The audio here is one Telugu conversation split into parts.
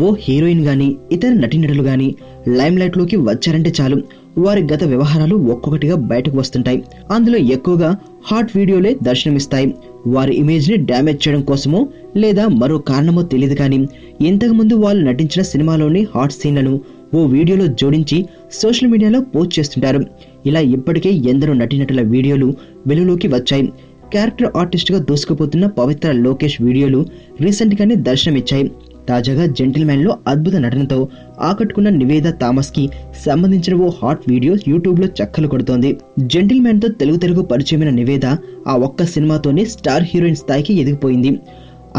ఓ హీరోయిన్ గాని ఇతర నటీనటులు గాని లైమ్ లైట్ లోకి వచ్చారంటే చాలు వారి గత వ్యవహారాలు ఒక్కొక్కటిగా బయటకు వస్తుంటాయి. అందులో ఎక్కువగా హాట్ వీడియోలే దర్శనమిస్తాయి. వారి ఇమేజ్ ని డ్యామేజ్ చేయడం కోసమో లేదా మరో కారణమో తెలియదు కానీ ఇంతకు ముందు వాళ్ళు నటించిన సినిమాలోని హాట్ సీన్లను ఓ వీడియోలో జోడించి సోషల్ మీడియాలో పోస్ట్ చేస్తుంటారు. ఇలా ఇప్పటికే ఎందరో నటీనటుల వీడియోలు వెలుగులోకి వచ్చాయి. క్యారెక్టర్ ఆర్టిస్ట్ గా దూసుకుపోతున్న పవిత్ర లోకేష్ వీడియోలు రీసెంట్ గానే దర్శనమిచ్చాయి. తాజాగా జెంటిల్మెన్ లో అద్భుత నటనతో ఆకట్టుకున్న నివేదా థామస్ కి సంబంధించిన ఓ హాట్ వీడియో యూట్యూబ్ లో చక్కలు కొడుతోంది. జెంటిల్మెన్ తో తెలుగు పరిచయమైన నివేద ఆ ఒక్క సినిమాతోనే స్టార్ హీరోయిన్ స్థాయికి ఎదిగిపోయింది.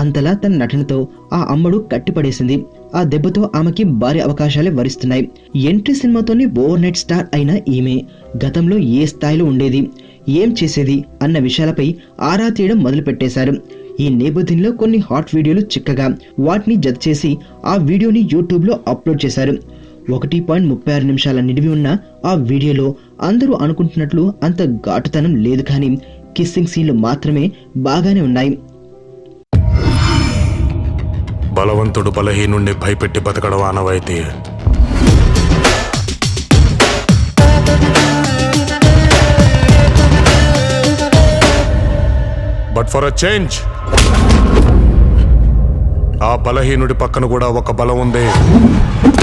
అంతలా తన నటనతో ఆ అమ్మడు కట్టిపడేసింది. ఆ దెబ్బతో ఆమెకి భారీ అవకాశాలే వరిస్తున్నాయి. ఎంట్రీ సినిమాతోనే ఓవర్ నైట్ స్టార్ అయిన ఈమె గతంలో ఏ స్థాయిలో ఉండేది, ఏం చేసేది అన్న విషయాలపై ఆరా తీయడం మొదలు పెట్టేశారు. ఈ నేపథ్యంలో కొన్ని హాట్ వీడియోలు చిక్కగా వాటిని జత చేసి ఆ వీడియోని యూట్యూబ్ లో అప్లోడ్ చేశారు. 1.36 నిమిషాల నిడివి ఉన్న ఆ వీడియోలో అందరూ అనుకుంటున్నట్లు అంత ఘాటుతనం లేదు, కానీ కిస్సింగ్ సీన్లు మాత్రమే బాగానే ఉన్నాయి. బలవంతుడు బలహీనుండి భయపెట్టి బతకడం ఆనవాయితీ. బట్ ఫర్ అ చేంజ్ ఆ బలహీనుడి పక్కన కూడా ఒక బలం ఉంది.